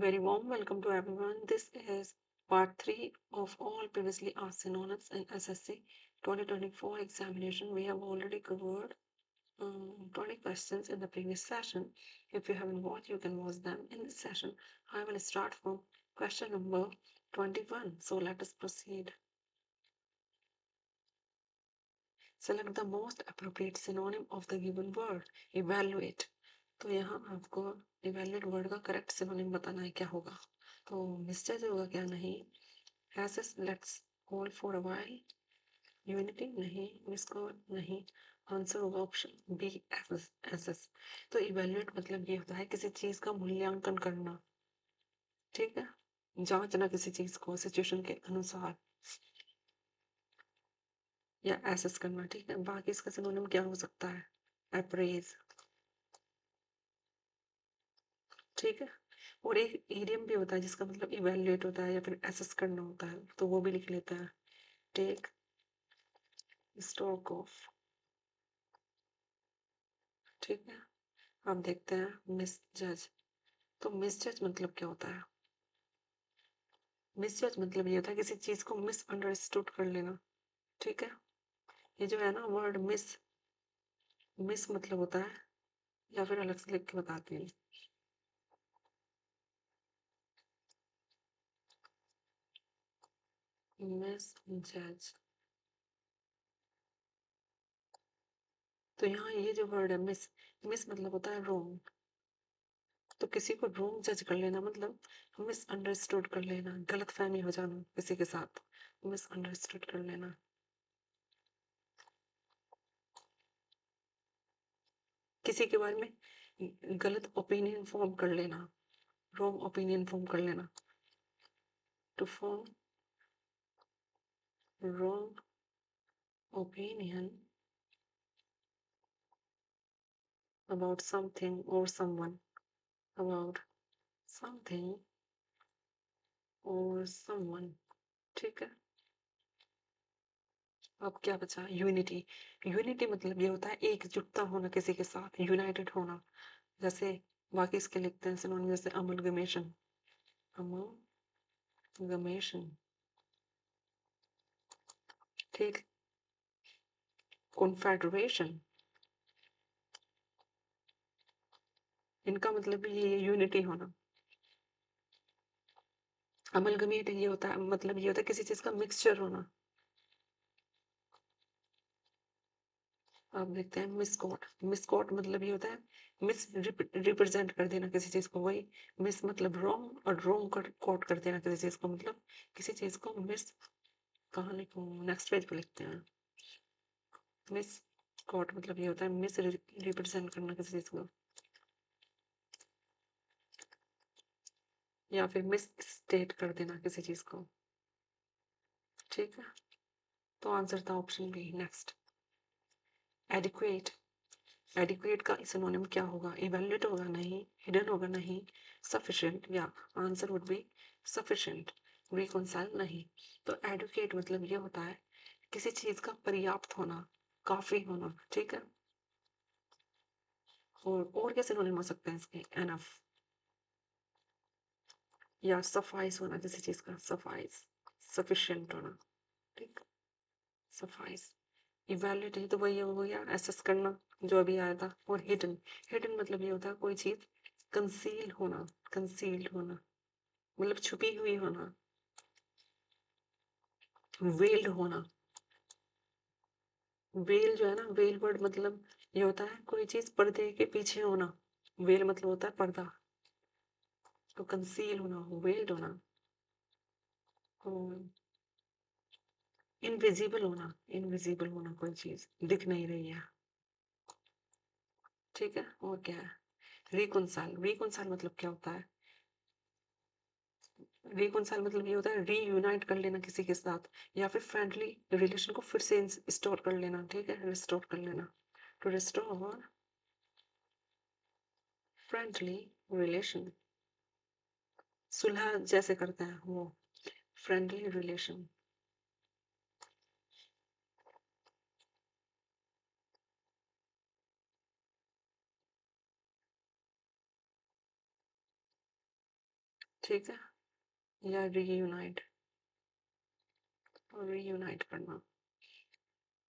Very warm welcome to everyone. This is part 3 of all previously asked synonyms in SSC 2024 examination. We have already covered 20 questions in the previous session. If you haven't watched, you can watch them in this session. I will start from question number 21. So let us proceed. Select the most appropriate synonym of the given word. Evaluate. तो यहाँ आपको evaluate word का correct synonym बताना है क्या होगा. तो misjudge होगा क्या नहीं. Assess let's hold for a while. Unity नहीं. Misquote नहीं. आंसर होगा ऑप्शन बी assess. तो evaluate मतलब ये होता है किसी चीज का मूल्यांकन करना. ठीक है. जांचना किसी चीज को सिचुएशन के अनुसार या एसेस करना. ठीक है. बाकी इसका सिनोनिम क्या हो सकता है. अप्रेज. ठीक है. और एक ईडियम भी होता है जिसका मतलब इवेल्युएट होता है या फिर एसेस करना होता है, तो वो भी लिख लेता है. Take stock of. ठीक है. अब देखते हैं मिस जज. तो मिस जज मतलब क्या होता है. मिस जज मतलब ये होता है किसी चीज को मिस अंडरस्टूड कर लेना. ठीक है. ये जो है ना वर्ड मिस, मिस मतलब होता है या फिर अलग से लिख के बताते हैं. मिस जज. तो यहाँ ये जो वर्ड है मिस, मिस मतलब होता है रॉन्ग. तो किसी को रॉन्ग जज कर लेना मतलब मिस अंडरस्टूड कर लेना, गलत फहमी हो जाना किसी के साथ. मिस अंडरस्टूड कर लेना. किसी के बारे में गलत ओपिनियन फॉर्म कर लेना, रॉन्ग ओपिनियन फॉर्म कर लेना. To form wrong opinion about something or someone. About something or someone. ठीक है. अब क्या बचा. यूनिटी. यूनिटी मतलब ये होता है एकजुटता होना किसी के साथ, यूनाइटेड होना. जैसे बाकी इसके लिखते हैं सिनोनिम जैसे अमलगमेशन. अमलगमेशन. ठीक. कॉन्फेडरेशन. इनका मतलब भी ये यूनिटी होना. अमलगमेट ये होता है मतलब ये होता है किसी चीज का मिक्सचर होना. आप देखते हैं मिसकॉट. मिसकॉट मतलब ये होता है मिस रिप्रेजेंट कर देना किसी चीज को. वही मिस मतलब रॉन्ग और रॉन्ग कोट कर देना किसी चीज को, मतलब किसी चीज को मिस. कहाँ लिखूं. नेक्स्ट पेज पे लिखते हैं. मिस कॉट मतलब ये होता है मिस रिप्रेजेंट करना किसी चीज को या फिर मिस स्टेट कर देना किसी चीज को. ठीक है. तो आंसर था option B. Next. Adequate. Adequate का सिनोनिम क्या होगा. इवेल्युएट होगा नहीं. हिडन होगा नहीं. सफिशिएंट या answer would be sufficient. Reconcile नहीं. तो एडुकेट मतलब ये होता है किसी चीज का पर्याप्त होना, काफी होना. ठीक है. और क्या सिनोनिम हो सकते हैं इसके. एनफ या सफाइस होना किसी चीज का. सफाइस. सफिशिएंट होना. ठीक. सफाइस. इवेल्युएट है तो वही हो गया एसेस करना जो अभी आया था. और हिडन. हिडन मतलब ये होता है कोई चीज कंसील होना. कंसील्ड होना मतलब छुपी हुई होना. वेल्ड होना. वेल जो है ना, वेल वर्ड मतलब ये होता है कोई चीज पर्दे के पीछे होना. वेल मतलब होता है पर्दा. तो कंसील होना, वेल्ड होना. इनविजिबल होना. इनविजिबल होना कोई चीज दिख नहीं रही है. ठीक है. और क्या है. रिकॉन्साइल. रिकॉन्साइल मतलब क्या होता है. रिकॉन्साइल मतलब ये होता है रीयूनाइट कर लेना किसी के साथ या फिर फ्रेंडली रिलेशन को फिर से स्टोर कर लेना. ठीक है. रिस्टोर कर लेना. To restore friendly relation. सुलह जैसे करते हैं वो. Friendly relation. ठीक है, या रीयूनाइट, और रीयूनाइट करना।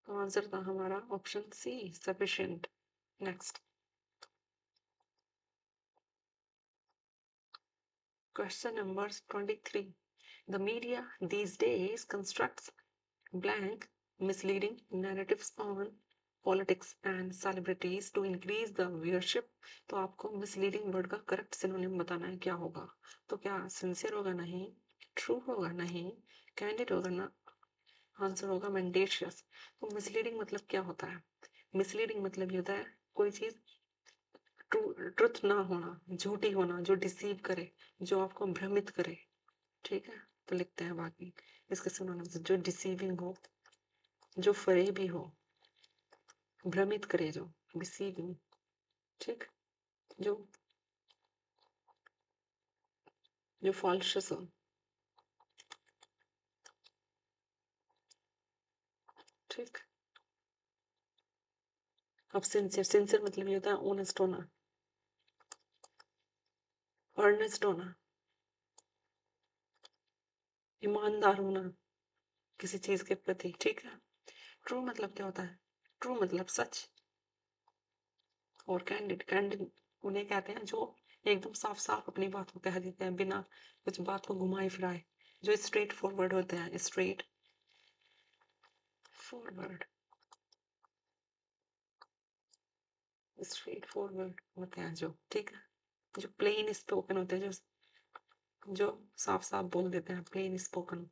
तो आंसर था हमारा option C, sufficient. Next question number 23। The media these days constructs blank, misleading narratives on politics and celebrities to increase the viewership। तो आपको misleading वर्ड का करेक्ट सिनोनिम बताना है, क्या होगा? तो क्या सिंसियर होगा? नहीं। ट्रू होगा? नहीं। कैंडिड होगा? ना। आंसर होगा मेंडेशियस। तो मिसलीडिंग मतलब क्या होता है? मिसलीडिंग मतलब ये होता है कोई चीज ट्रुथ ना होना, झूठी होना, जो डिसीव करे, जो आपको भ्रमित करे। ठीक है, तो लिखते हैं बाकी इसके सिनोनिम से। जो डिसीविंग हो, जो फरेबी हो, भ्रमित करे, जो डिसीविंग। ठीक, जो जो फॉल्शियस हो। ठीक, अब सिंसियर, सिंसियर मतलब ये होता है ऑनेस्ट होना, अर्नेस्ट होना, ईमानदार होना किसी चीज के प्रति। ठीक है, ट्रू मतलब क्या होता है? ट्रू मतलब सच। और कैंडिड, कैंडिड उन्हें कहते हैं जो एकदम साफ साफ अपनी बात को कह देते हैं, बिना कुछ बात को घुमाए फिराए, जो स्ट्रेट फॉरवर्ड होते हैं। स्ट्रेट फॉरवर्ड, स्ट्रेट फॉरवर्ड होते हैं जो। ठीक है, जो प्लेन स्पोकन होते हैं, जो साफ साफ बोल देते हैं, प्लेन स्पोकन।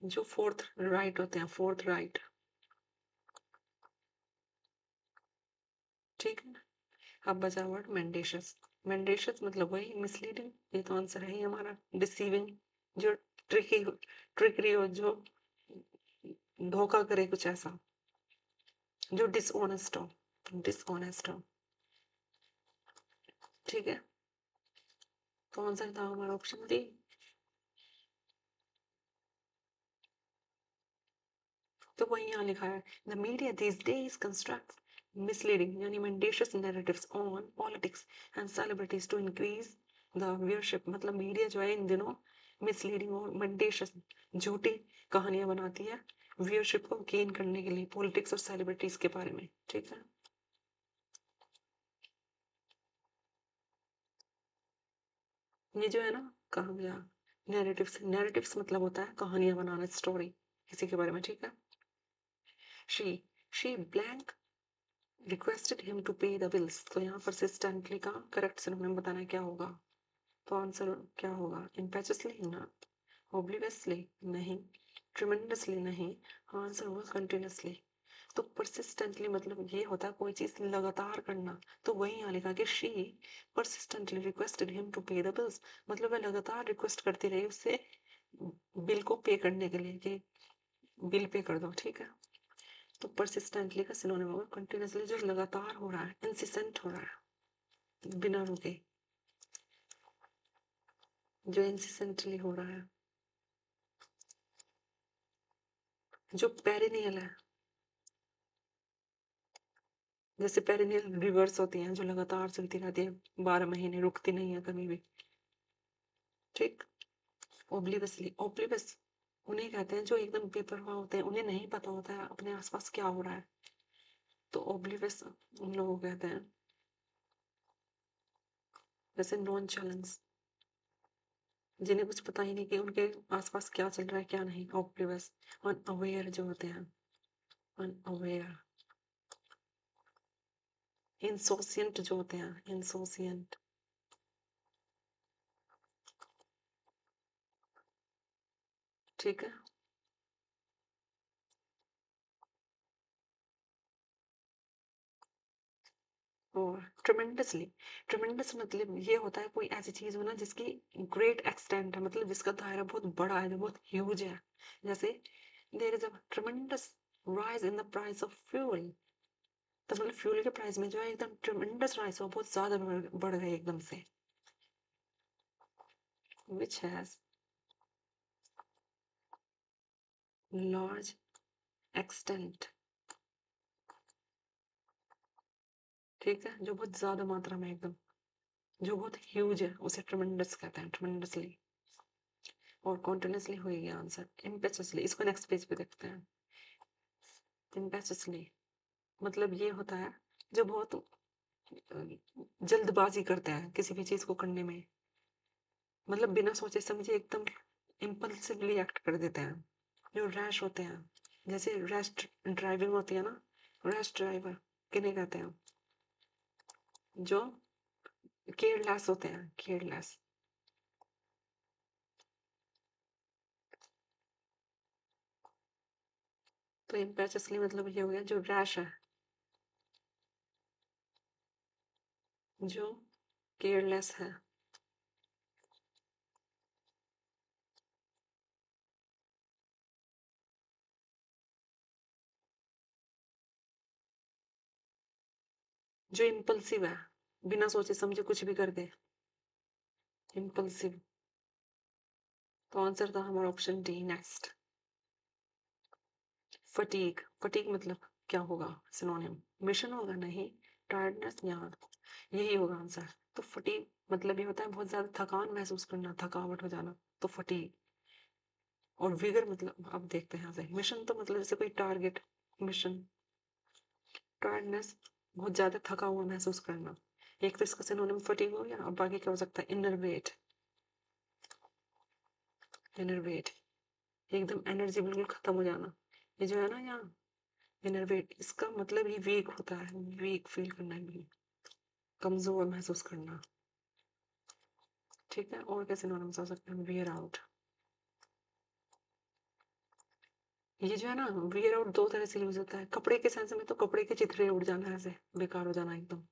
जो फोर्थ राइट होते हैं, फोर्थ राइट। ठीक है, अब बचा वर्ड मेंडेशियस। मेंडेशियस मतलब वही मिसलीडिंग, ये तो आंसर है ही हमारा। डिसीविंग, जो ट्रिकी, ट्रिकरी हो, जो धोखा करे कुछ ऐसा, जो डिसऑनेस्ट हो, डिसऑनेस्ट हो। ठीक है, तो आंसर था हमारा ऑप्शन डी। तो वही यहाँ लिखा है, the media this days constructs misleading यानी mendacious narratives on politics and celebrities to increase the viewership. मतलब मीडिया जो है इन दिनों मिसलीडिंग और मेंडेशियस, झूठी कहानियां बनाती है व्यूअरशिप को गेन करने के लिए, पॉलिटिक्स और सेलिब्रिटीज के बारे में। ठीक है, ये जो है ना कहानियां, नैरेटिव्स, नैरेटिव्स मतलब होता है कहानियां बनाना, स्टोरी किसी के बारे में। ठीक है, she she blank requested him to pay the bills. तो यहाँ परसिस्टेंटली का करेक्ट सिनोनिम बताना है, क्या होगा? तो आंसर क्या होगा? इम्पेचुअसली ना, ऑब्लिवियसली नहीं, ट्रिमेंडसली नहीं, आंसर होगा कंटिन्यूअसली। तो परसिस्टेंटली मतलब ये होता है कोई चीज लगातार करना। तो वही यहाँ लिखा कि she persistently requested him to pay the bills, मतलब वह लगातार रिक्वेस्ट करती रही उससे बिल को पे करने के लिए, कि बिल पे कर दो। ठीक है, तो परसिस्टेंटली का सिनोनिम होगा कंटिन्यूअसली, जो लगातार हो रहा है, इंसिस्टेंट हो रहा है, बिना रुके, जो इंसिस्टेंटली हो रहा है। जो पेरिनियल है, जैसे पेरिनियल रिवर्स होती हैं, जो लगातार चलती रहती है 12 महीने, रुकती नहीं है कभी भी। ठीक, ओब्लिवसली, ओब्लिवस उन्हें कहते हैं जो एकदम बेपरवाह होते हैं, उन्हें नहीं पता होता है अपने आसपास क्या हो रहा है, तो ओब्लिवस उन लोगों को कहते हैं। जैसे नॉन चैलेंज, जिन्हें कुछ पता ही नहीं कि उनके आसपास क्या चल रहा है क्या नहीं, ओब्लिवस। अनअवेयर जो होते हैं, अनअवेयर। इंसोसिएंट जो होते हैं, इंसोसिएंट। ठीक है, और ट्रमेंडसली, ट्रमेंडस मतलब ये होता है कोई ऐसी चीज हो ना जिसकी ग्रेट एक्सटेंट है, मतलब जिसका दायरा बहुत बड़ा है, जो बहुत ह्यूज है। जैसे there is a tremendous rise in the price of fuel. तो मतलब फ्यूल के प्राइस में जो है एकदम ट्रमेंडस राइज हुआ, बहुत ज्यादा बढ़ गए एकदम से। Which has large extent. ठीक है, जो बहुत ज्यादा मात्रा में एकदम। जो बहुत ह्यूज है उसे ट्रमेंडस कहते हैं, ट्रमेंडसली। और कॉन्टिन्यूसली हो गया आंसर, इम्पेचसली। इसको नेक्स्ट पेज पे देखते हैं। इम्पेचसली मतलब ये होता है जो बहुत जल्दबाजी करते हैं किसी भी चीज को करने में, मतलब बिना सोचे समझे एकदम इम्पल्सिवली एक्ट कर देते हैं। जो रैश होते हैं, जैसे रैश ड्राइविंग होती है ना, रैश ड्राइवर किन्हें कहते हैं? जो केयरलेस होते हैं, केयरलेस। तो इम्पेचसली मतलब ये हो गया जो रैश है, जो केयरलेस है। जो इम्पल्सिव है, बिना सोचे समझे कुछ भी कर दे, इम्पल्सिव। तो आंसर था हमारा option D, next. Fatigue, fatigue मतलब क्या होगा सिनोनिम? मिशन होगा? नहीं। टायर्डनेस, या यही होगा आंसर। तो फटीग मतलब ये होता है बहुत ज्यादा थकान महसूस करना, थकावट हो जाना, तो फटीग। और विगर मतलब अब देखते हैं यहाँ से, मिशन तो मतलब जैसे कोई टारगेट, मिशन। टायर्डनेस बहुत ज्यादा थका हुआ महसूस करना। एक तो इसका सिनोनिम फटीग हो गया, और बाकी क्या हो सकता है? इनर वेट, इनर वेट, एकदम एनर्जी बिल्कुल खत्म हो जाना। ये जो है ना यहाँ इनर वेट, इसका मतलब ही वीक होता है, वीक फील करना है, कमजोर महसूस करना। ठीक है, और कैसे सिनोनिम्स हो सकते हैं? वियर आउट, ये जो है ना वियर आउट दो तरह से यूज होता है। कपड़े के सेंस में तो कपड़े के चिथड़े उड़ जाना, ऐसे बेकार हो जाना एकदम।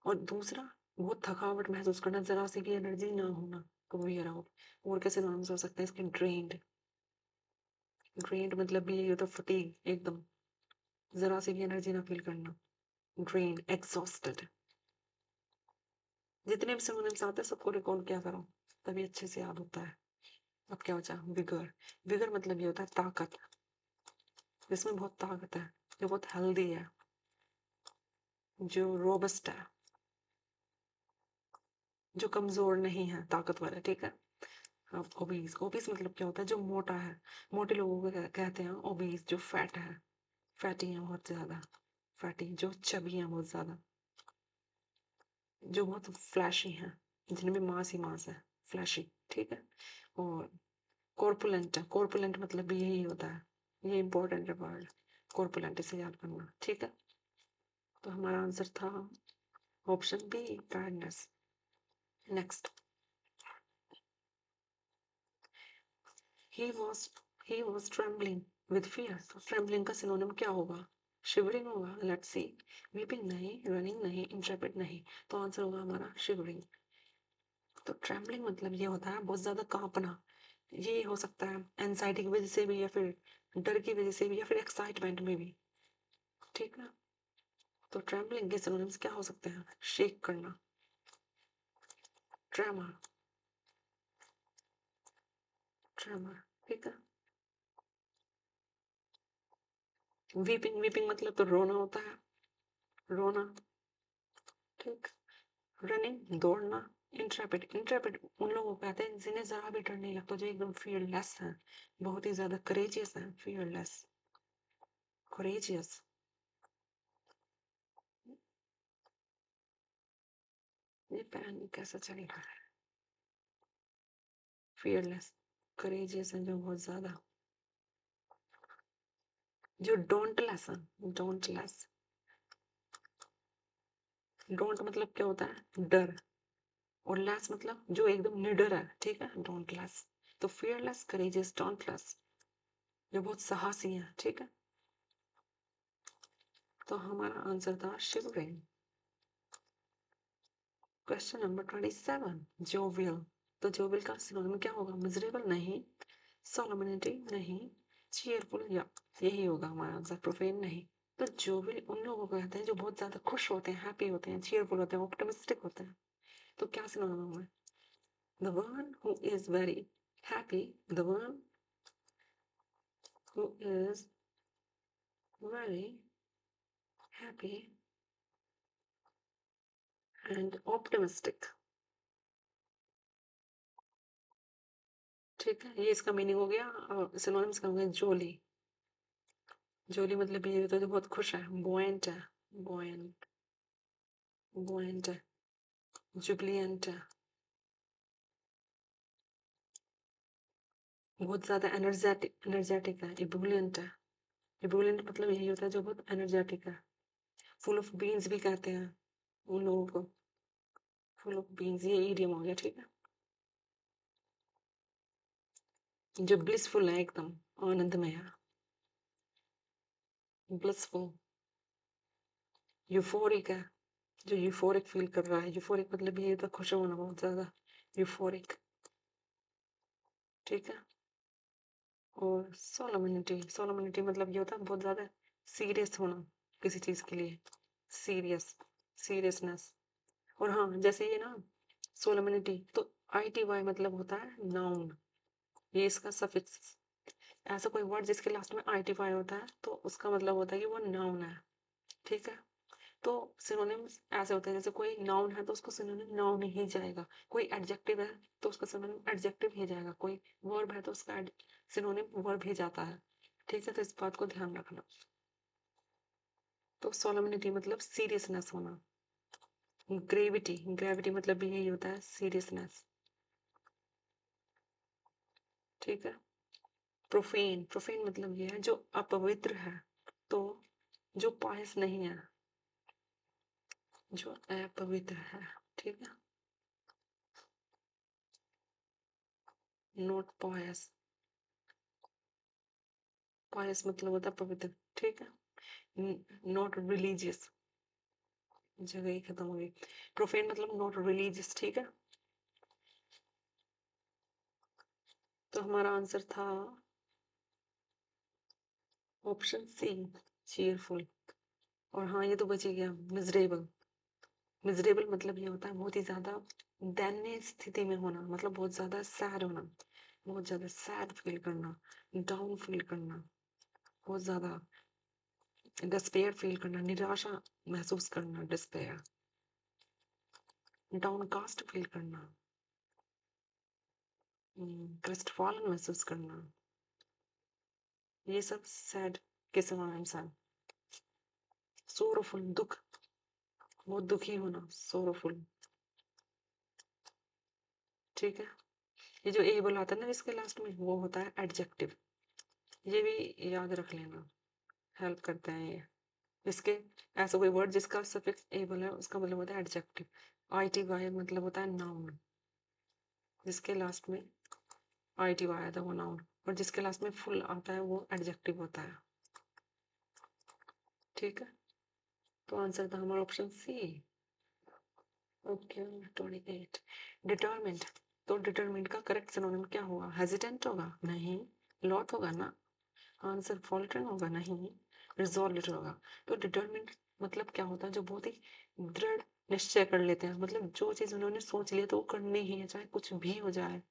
और दूसरा बहुत थकावट महसूस करना, जरा सी भी एनर्जी ना होना, तो वियर आउट। और कैसे सिनोनिम्स हो सकते हैं इसके? ड्रेन्ड, ड्रेन्ड मतलब भी यही होता है फटीग, एकदम जरा सी भी एनर्जी ना फील करना, ड्रेन्ड, एग्जॉस्टेड। जितने भी सिनोनिम्स आते हैं सबको रिकॉल किया करो, तभी अच्छे से याद होता है। अब क्या बचा? विगर, विगर मतलब ये होता है ताकत, जिसमें बहुत ताकत है, जो बहुत हेल्दी है, जो रोबस्ट है, जो कमजोर नहीं है, ताकतवर है। ठीक है। अब ओबीस, ओबीस मतलब क्या होता है? जो मोटा है, मोटे लोगों को कहते हैं ओबीस, जो फैट है, फैटी है बहुत ज्यादा, फैटी, जो चबी है बहुत ज्यादा, जो बहुत फ्लैशी है, जिनमें मांस ही मांस है, फ्लैशी। ठीक है। और कॉर्पुलेंट है, कॉर्पुलेंट मतलब भी यही होता है, ये इंपॉर्टेंट है वर्ड, कॉर्पुलेंट, इसे याद करना। ठीक है। तो हमारा आंसर था option B, tiredness. Next, he was he was trembling with fear। तो ट्रेम्बलिंग का सिनोनिम क्या होगा? शिवरिंग होगा, लेट्स सी। वीपिंग नहीं, रनिंग नहीं, इंट्रेपिड नहीं, तो आंसर होगा हमारा शिवरिंग। तो ट्रेम्बलिंग मतलब ये होता है बहुत ज्यादा कांपना। ये हो सकता है एंजाइटी की वजह से भी, या फिर डर की वजह से भी, या फिर एक्साइटमेंट में भी। ठीक है। तो ट्रेम्बलिंग के सिनोनिम्स क्या हो सकते हैं? शेक करना, ट्रेमर, ट्रेमर। ठीक है। वीपिंग, वीपिंग मतलब तो रोना होता है, रोना। ठीक। रनिंग, दौड़ना। इंट्रेपिड, इंट्रेपिड उन लोगों को कहते हैं जिन्हें जरा भी डर नहीं लगता, जो एकदम फियरलेस है, बहुत ही ज्यादा करेजियस है, फियरलेस, करेजियस। ये पैन कैसा चल रहा है? फियरलेस, करेजियस है जो बहुत ज्यादा, जो डोंटलेस है, डोंटलेस। डोंट मतलब क्या होता है? डर। और लेस मतलब जो एकदम निडर है। ठीक है, डोंटलेस। तो फियरलेस, करेजियस, डोंटलेस, जो बहुत साहसी है। ठीक है। तो हमारा आंसर था शिवरिंग। Question number 27, jovial. तो जोवियल का सिनोनिम क्या होगा? मिजरेबल नहीं, सोलमिनिटी नहीं, चीयरफुल, या यही होगा हमारा आंसर, प्रोफेन नहीं। तो जोवियल उन लोगों को कहते हैं जो बहुत ज्यादा खुश होते हैं, हैप्पी होते हैं, चीयरफुल होते हैं, ऑप्टिमिस्टिक होते हैं। तो क्या सिनोनिम है? The one who is very happy, the one who is very happy and optimistic. ठीक है, ये इसका मीनिंग हो गया। और सिनोनिम्स का हो गया जोली। जोली मतलब ये होता है जो बहुत खुश है, बुओयंट है, बुओयंट, बुओयंट है, जुबिलियंट है, बहुत ज्यादा एनर्जेटिक, एनर्जेटिक है, इबुलियंट है। इबुलियंट मतलब यही होता है जो बहुत एनर्जेटिक है। फुल ऑफ बीन्स भी कहते हैं उन लोगों को, फुल ऑफ बीन्स, ये ईडियम हो गया। ठीक है, जो ब्लिसफुल है, एकदम आनंदमय है, ब्लिसफुल। यूफोरिक है, जो यूफोरिक फील कर रहा है। यूफोरिक मतलब ये तो खुश होना बहुत ज्यादा, यूफोरिक। ठीक है, और सोलमनिटी, सोलमनिटी मतलब ये होता है बहुत ज्यादा सीरियस होना किसी चीज के लिए, सीरियस, सीरियसनेस। और हाँ, जैसे ये ना सोलमनिटी, तो आई टी वाई मतलब होता है नाउन, ये इसका सफिक्स। ऐसा कोई वर्ड जिसके लास्ट में आई टी वाई होता है तो उसका मतलब होता है कि वो नाउन है। ठीक है, तो सिनोनिम्स ऐसे होते हैं, जैसे कोई नाउन है तो उसको सिनोनिम नाउन ही जाएगा, कोई एडजेक्टिव है तो उसका सिनोनिम एडजेक्टिव ही जाएगा, कोई वर्ब है तो उसका सिनोनिम वर्ब ही जाता है। ठीक है, तो इस बात को ध्यान रखना। तो सोलमनिटी मतलब सीरियसनेस होना। ग्रेविटी, ग्रेविटी मतलब भी यही होता है, सीरियसनेस। ठीक है, प्रोफेन, प्रोफेन मतलब ये है जो अपवित्र है, तो जो पायस नहीं है, जो अपवित्र है। ठीक है, नॉट पायस, पायस मतलब होता है पवित्र। ठीक है, नॉट रिलीजियस, जगह ही खत्म हो गई। प्रोफेन मतलब नॉट रिलीजियस। ठीक है, तो हमारा आंसर था ऑप्शन सी, चीयरफुल। और हाँ, ये तो बच ही गया, मिजरेबल। मिजरेबल मतलब ये होता है बहुत ही ज्यादा दयनीय स्थिति में होना, मतलब बहुत ज्यादा सैड होना, बहुत ज्यादा सैड फील करना, डाउन फील करना, बहुत ज्यादा डिस्पेयर फील करना, निराशा महसूस करना, डिस्पेयर, डाउनकास्ट फील करना, क्रेस्टफॉलन महसूस करना, ये सब सैड के सिनोनिम्स हैं। सोरोफुल, दुख, बहुत दुखी होना, सोरोफुल। ठीक है, ये जो एबल आता है ना जिसके लास्ट में, वो होता है एडजेक्टिव, ये भी याद रख लेना, हेल्प करते हैं ये। इसके ऐसा कोई वर्ड जिसका सफिक्स एबल है उसका मतलब होता है एडजेक्टिव। आई टी वाई मतलब होता है नाउन, जिसके लास्ट में आई टी वाई आता है वो नाउन, और जिसके लास्ट में फुल आता है वो एडजेक्टिव होता है। ठीक है, तो आंसर था हमारा ऑप्शन सी। ओके, 28। डिटरमिंट, तो डिटरमिंट का करेक्ट सिनोनिम क्या होगा? हेजिटेंट होगा? नहीं। लॉट होगा ना? आंसर फॉल्टरिंग होगा? नहीं। रिजॉल्यूट होगा। तो डिटरमिंट मतलब क्या होता है? जो बहुत ही दृढ़ निश्चय कर लेते हैं, मतलब जो चीज उन्होंने सोच लिया तो वो करनी ही है, चाहे कुछ भी हो जाए,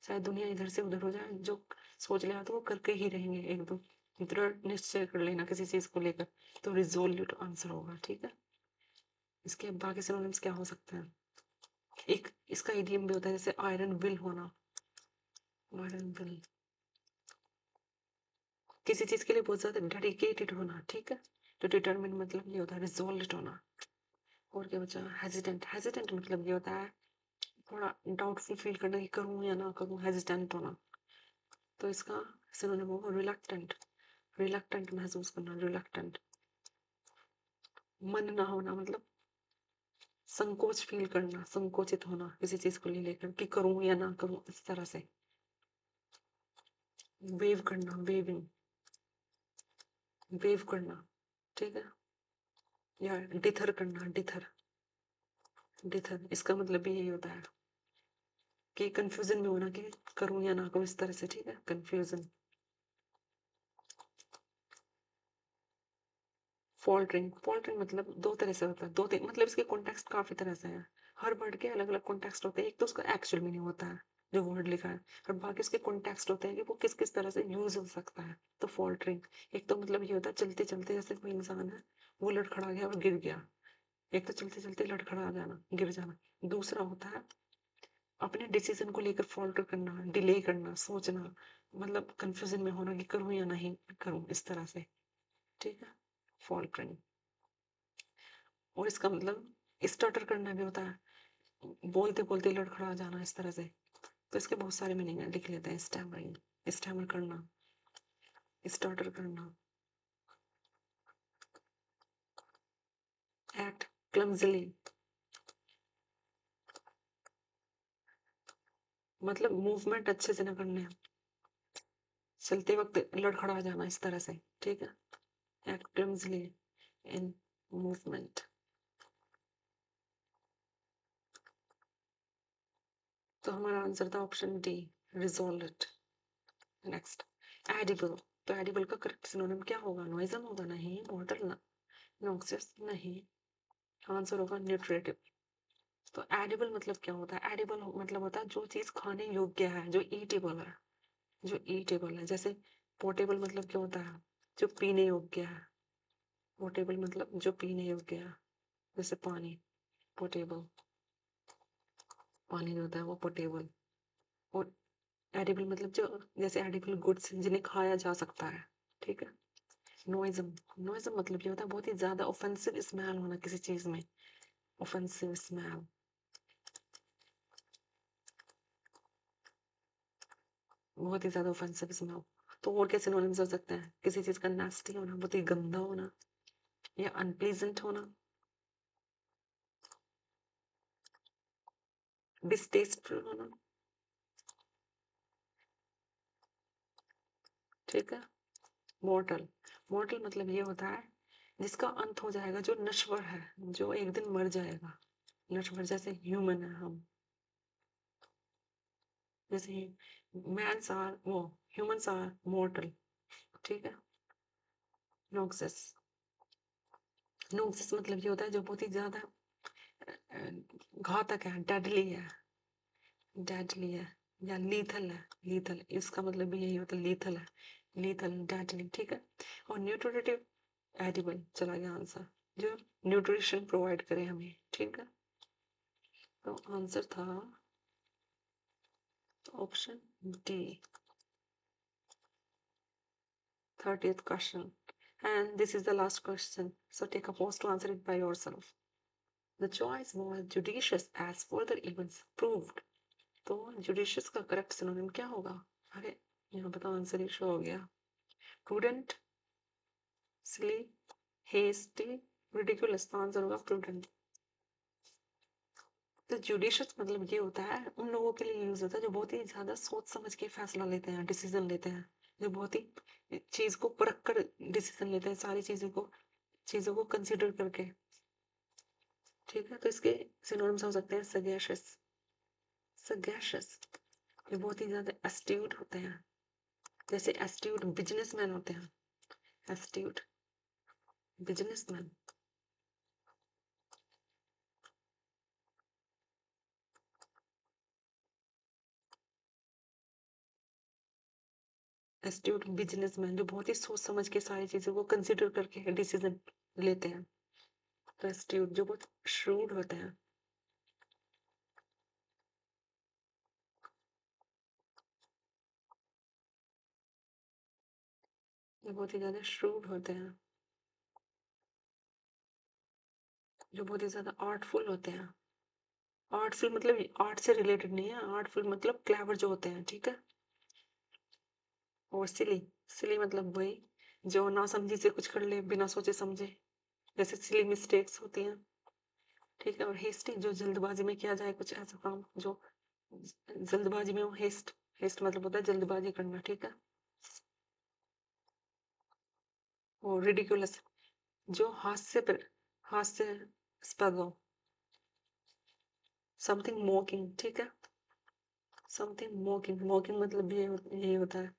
चाहे दुनिया इधर से उधर हो जाए, जो सोच लिया तो वो करके ही रहेंगे, एकदम दृढ़ निश्चय कर लेना किसी चीज को लेकर, तो रिजोल्यूट आंसर होगा। ठीक है, इसके बाकी सिनोनिम्स क्या हो सकते हैं? एक इसका इडियम भी होता है, जैसे आयरन विल होना, आयरन विल, किसी चीज के लिए बहुत ज्यादा डेडिकेटेड होना। ठीक है, तो डिटरमिन मतलब ये होता है रिजोल्व होना। और क्या बचा? हेजिटेंट, हेजिटेंट मतलब ये होता है थोड़ा डाउटफुल फील करना कि करूं या ना करूं, हेजिटेंट होना। तो इसका सिनोनिम होगा रिलक्टेंट, रिलक्टेंट महसूस करना, रिलक्टेंट। मन ना होना मतलब संकोच फील करना, संकोचित होना किसी चीज को लेकर कि करूं या ना करूं, इस तरह से। वेव करना, वेविंग, वेव करना। ठीक है, या डिथर करना, डिथर, डिथर इसका मतलब भी यही होता है कि कंफ्यूजन में होना कि करूं या ना करूं, इस तरह से। ठीक है, कंफ्यूजन। फॉल्टरिंग, फॉल्टरिंग मतलब दो तरह से होता है, दो तीन मतलब इसके कॉन्टेक्स्ट काफी तरह से है, हर वर्ड के अलग अलग कॉन्टेक्स्ट होते हैं। एक तो उसका एक्चुअल मीनिंग होता है जो वर्ड लिखा है, और बाकी उसके कॉन्टेक्स्ट होते हैं कि वो किस किस तरह से यूज हो सकता है। तो फॉल्टरिंग एक तो मतलब ये होता है चलते चलते जैसे कोई इंसान है वो लड़खड़ा गया और गिर गया, एक तो चलते-चलते लड़खड़ा जाना, गिर जाना। दूसरा होता है अपने डिसीज़न को लेकर फ़ॉल्टर करना, डिले करना, सोचना, मतलब कन्फ्यूज़न में होना कि करूँ या नहीं करूँ, इस तरह से, ठीक है? फ़ॉल्टरिंग। और इसका मतलब स्टटर करना भी होता है, बोलते-बोलते लड़खड़ा जाना इस तरह से। तो इसके बहुत सारे मीनिंग हैं, लिख लेते हैं। स्टैमरिंग, स्टैमर करना, स्टटर करना। एक्ट क्लमज़िली, मतलब मूवमेंट अच्छे से ना करने, चलते वक़्त लड़खड़ा जाना इस तरह से, ठीक है? Act clumsily in movement. तो हमारा आंसर था option D, resolve it. Next, edible. तो एडिबल का करेक्ट सिनोनिम क्या होगा? नॉइज़म होगा? नहीं। मॉर्टल ना, नॉक्सियस नहीं। आंसर होगा न्यूट्रिटिव। तो एडिबल मतलब क्या होता है? एडिबल मतलब होता है जो चीज़ खाने योग्य है, जो ईटेबल है, जो ईटेबल है। जैसे पोर्टेबल मतलब क्या होता है? जो पीने योग्य है। पोर्टेबल मतलब जो पीने योग्य है, जैसे पानी, पोर्टेबल। पानी जो होता है वो पोर्टेबल। और एडिबल मतलब जो, जैसे एडिबल गुड्स जिन्हें खाया जा सकता है, ठीक है? नोइज़म, नोइज़म मतलब ये होता है बहुत ही ज़्यादा ऑफेंसिव स्मेल होना किसी चीज़ में, ऑफेंसिव स्मेल। बहुत ही ज़्यादा ऑफेंसिव स्मेल। तो और क्या सिनोनिम्स हो सकते हैं? किसी चीज़ का नास्टी होना, बहुत ही गंदा होना, या अनप्लीजेंट होना, डिस्टेस्टफुल होना, ठीक है? मॉर्टल, मॉर्टल मतलब ये होता है जिसका अंत हो जाएगा, जो नश्वर है, जो एक दिन मर जाएगा। नश्वर जैसे ह्यूमन है हम, जैसे मैन्स आर वो, ह्यूमन्स आर मॉर्टल, ठीक है? नोक्सिस, नोक्सिस मतलब ये होता है जो बहुत ही ज़्यादा घातक है, डेडली है, डेडली है, या लीथल है। लीथल, इसका मतलब भी यही होता है, लीथल है, लीथल, डेडली, ठीक है? और न्यूट्रिटिव, एडिबल चला गया आंसर, जो न्यूट्रिशन प्रोवाइड करे हमें, ठीक है? तो आंसर था option D, 30th question. And this is the last question. So take a pause to answer it by yourself. The choice was judicious as further events proved. तो judicious का correct synonym क्या होगा? अरे यहाँ पे तो answer ही show हो गया। Prudent, silly, hasty, ridiculous। तो आंसर होगा prudent। तो judicious मतलब ये होता है, उन लोगों के लिए यूज होता है जो बहुत ही ज्यादा सोच समझ के फैसला लेते हैं, डिसीजन लेते हैं, जो बहुत ही चीज को परख कर डिसीजन लेते हैं, सारी चीजों को कंसिडर करके, ठीक है? तो इसके सिनोनिम्स हो सकते हैं सगैशियस, सगैशियस, ये बहुत ही ज्यादा एस्ट्यूट होते हैं, जैसे एस्ट्यूट बिजनेसमैन होते हैं, एस्ट्यूट बिजनेसमैन। एस्ट्यूट बिजनेसमैन जो बहुत ही सोच समझ के सारी चीजों को कंसिडर करके डिसीजन लेते हैं। तो एस्ट्यूट जो बहुत श्रूड होते हैं, जो बहुत ही ज्यादा श्रूड होते हैं, जो बहुत ही ज्यादा आर्टफुल होते हैं। आर्टफुल मतलब आर्ट से रिलेटेड नहीं है, आर्टफुल मतलब क्लेवर जो होते हैं, ठीक है? और सिली, सिली मतलब वही जो ना समझी से कुछ कर ले बिना सोचे समझे, जैसे सिली मिस्टेक्स होती हैं, ठीक है? और हेस्टी जो जल्दबाजी में किया जाए कुछ ऐसा काम जो जल्दबाजी में हो, हेस्ट, हेस्ट मतलब होता है जल्दबाजी करना, ठीक है? और रिडिकुलस जो हास्यास्पद हो, समथिंग मॉकिंग, ठीक है? समथिंग मॉकिंग, मॉकिंग मतलब भी यही होता है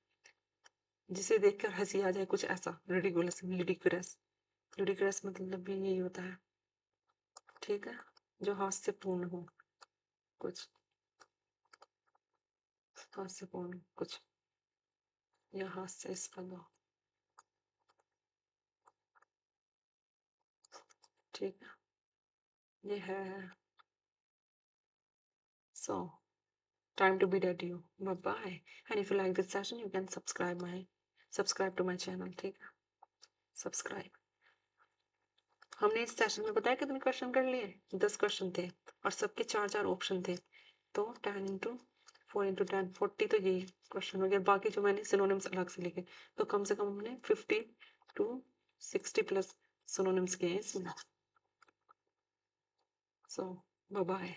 जिसे देखकर हंसी आ जाए, कुछ ऐसा, रिडिकुलस, लिडिकुलस, लिडिकुलस मतलब भी यही होता है, ठीक है? जो हास्यपूर्ण हो कुछ, हास्यपूर्ण कुछ, या हास्यास्पद हो, ठीक है? ये है। So time to bid adieu. Bye bye. And if you like this session, you can subscribe to my channel. ठीक है, सब्सक्राइब। हमने इस सेशन में बताया कितने क्वेश्चन कर लिए, 10 क्वेश्चन थे और सबके 4-4 ऑप्शन थे। तो 10 इंटू 4 इंटू 10 40 तो यही क्वेश्चन हो गया। बाकी जो मैंने सिनोनिम्स अलग से लिखे, तो कम से कम हमने 50 to 60 प्लस सिनोनिम्स किए हैं इसमें। सो बाय बाय।